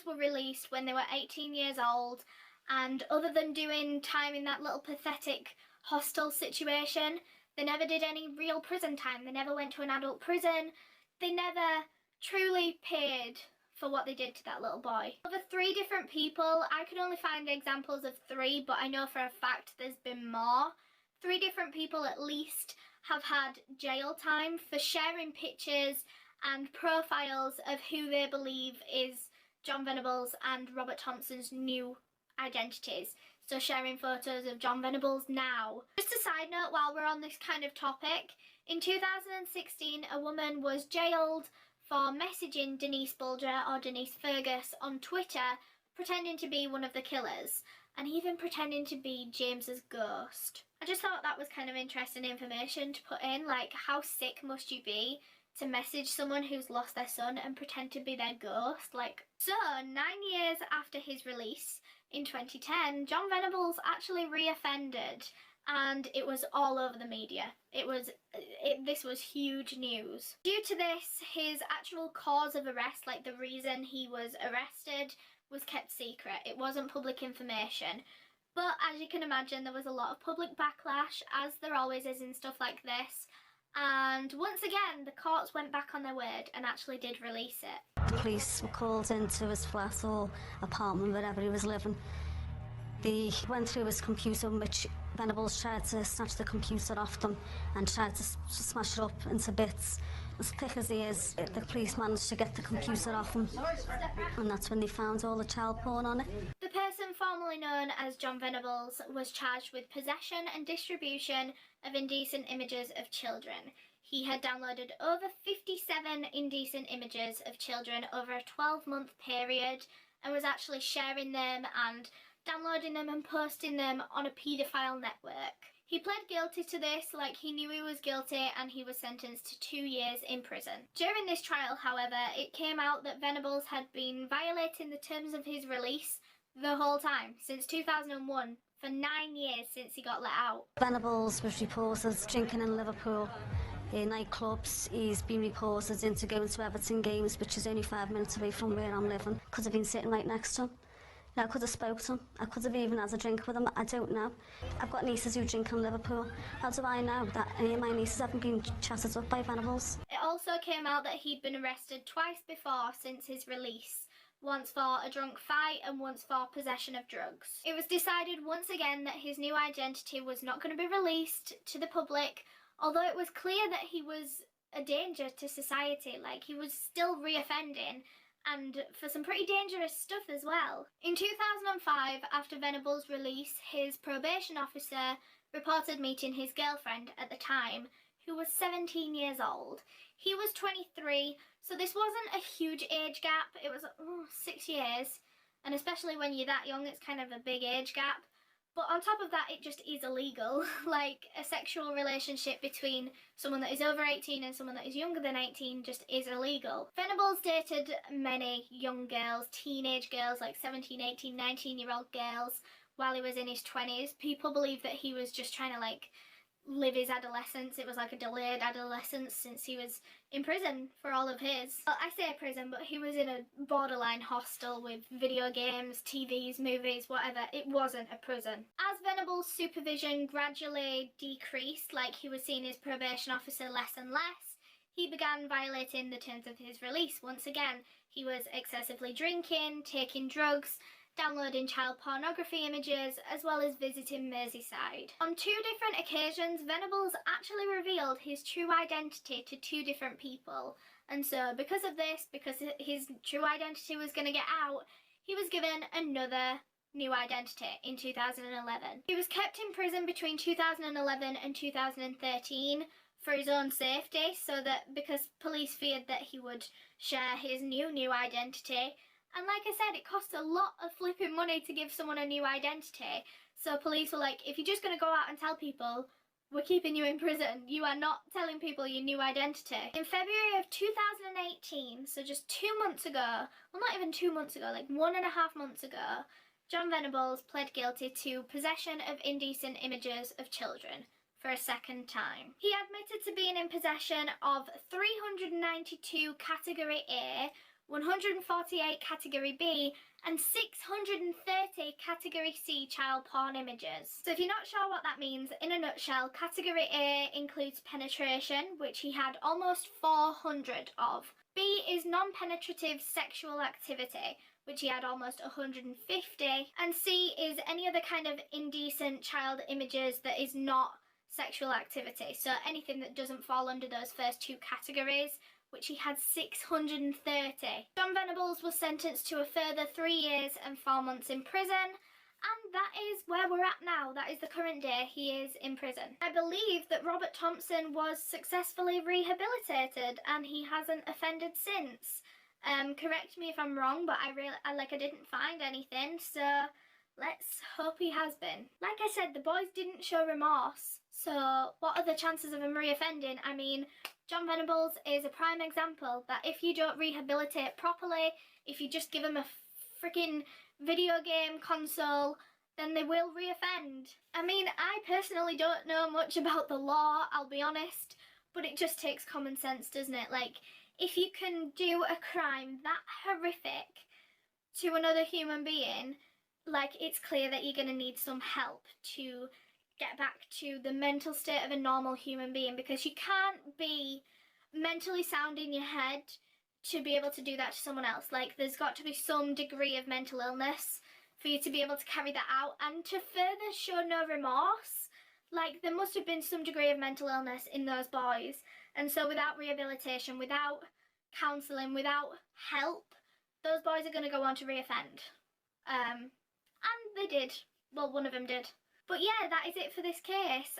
boys were released when they were 18 years old, and other than doing time in that little pathetic hostel situation, they never did any real prison time. They never went to an adult prison. They never truly paid for what they did to that little boy. Over 3 different people, I could only find examples of 3, but I know for a fact there's been more. 3 different people at least have had jail time for sharing pictures and profiles of who they believe is John Venables and Robert Thompson's new identities. So sharing photos of John Venables now. Just a side note while we're on this kind of topic, in 2016 a woman was jailed for messaging Denise Bulger or Denise Fergus on Twitter pretending to be one of the killers, and even pretending to be James's ghost. I just thought that was kind of interesting information to put in, like how sick must you be to message someone who's lost their son and pretend to be their ghost? Like, so 9 years after his release in 2010, John Venables actually reoffended, and it was all over the media. This was huge news. Due to this, his actual cause of arrest, like the reason he was arrested, was kept secret. It wasn't public information. But as you can imagine, there was a lot of public backlash, as there always is in stuff like this. And once again, the courts went back on their word and actually did release it. The police were called into his flat or apartment, wherever he was living. They went through his computer, which Venables tried to snatch the computer off them and tried to smash it up into bits. As thick as he is, the police managed to get the computer off him, and that's when they found all the child porn on it. The person formerly known as John Venables was charged with possession and distribution of indecent images of children. He had downloaded over 57 indecent images of children over a 12-month period and was actually sharing them and downloading them and posting them on a paedophile network. He pled guilty to this, like he knew he was guilty, and he was sentenced to 2 years in prison. During this trial, however, it came out that Venables had been violating the terms of his release the whole time, since 2001, for 9 years since he got let out. Venables was reported drinking in Liverpool, in nightclubs. He's been reported into going to Everton games, which is only 5 minutes away from where I'm living. Could have been sitting right next to him. I could have spoke to him. I could have even had a drink with him. I don't know. I've got nieces who drink in Liverpool. How do I know that any of my nieces haven't been chatted up by Venables? It also came out that he'd been arrested twice before since his release. Once for a drunk fight and once for possession of drugs. It was decided once again that his new identity was not going to be released to the public, although it was clear that he was a danger to society. Like, he was still reoffending, and for some pretty dangerous stuff as well. In 2005, after Venables' release, his probation officer reported meeting his girlfriend at the time, who was 17 years old. He was 23, so this wasn't a huge age gap. It was 6 years, and especially when you're that young, it's kind of a big age gap. But on top of that, it just is illegal. Like, a sexual relationship between someone that is over 18 and someone that is younger than 18 just is illegal. Venables dated many young girls, teenage girls, like 17, 18, 19-year-old girls, while he was in his 20s. People believe that he was just trying to, like, live his adolescence. It was like a delayed adolescence since he was in prison for all of his. Well, I say prison, but he was in a borderline hostel with video games, TVs, movies, whatever. It wasn't a prison. As Venables' supervision gradually decreased, like he was seeing his probation officer less and less, he began violating the terms of his release. Once again, he was excessively drinking, taking drugs, downloading child pornography images, as well as visiting Merseyside. On 2 different occasions, Venables actually revealed his true identity to 2 different people. And so because of this, because his true identity was going to get out, he was given another new identity in 2011. He was kept in prison between 2011 and 2013 for his own safety, so that because police feared that he would share his new identity. And like I said, it costs a lot of flipping money to give someone a new identity. So police were like, if you're just going to go out and tell people, we're keeping you in prison. You are not telling people your new identity. In February of 2018, so just 2 months ago, well, not even 2 months ago, like 1.5 months ago, John Venables pled guilty to possession of indecent images of children for a second time. He admitted to being in possession of 392 Category A, 148 Category B, and 630 Category C child porn images. So if you're not sure what that means, in a nutshell, Category A includes penetration, which he had almost 400 of. B is non-penetrative sexual activity, which he had almost 150, and C is any other kind of indecent child images that is not sexual activity, so anything that doesn't fall under those first two categories, which he had 630. John Venables was sentenced to a further 3 years and 4 months in prison, and that is where we're at now. That is the current day. He is in prison. I believe that Robert Thompson was successfully rehabilitated and he hasn't offended since. Correct me if I'm wrong, but I didn't find anything, so let's hope he has been. Like I said, the boys didn't show remorse, so what are the chances of him reoffending? I mean, John Venables is a prime example that if you don't rehabilitate properly, if you just give them a freaking video game console, then they will reoffend. I mean, I personally don't know much about the law, I'll be honest, but it just takes common sense, doesn't it? Like, if you can do a crime that horrific to another human being, like, it's clear that you're going to need some help to get back to the mental state of a normal human being, because you can't be mentally sound in your head to be able to do that to someone else. Like, there's got to be some degree of mental illness for you to be able to carry that out, and to further show no remorse. Like, there must have been some degree of mental illness in those boys, and so without rehabilitation, without counselling, without help, those boys are going to go on to reoffend. And they did. Well, one of them did. But yeah, that is it for this case.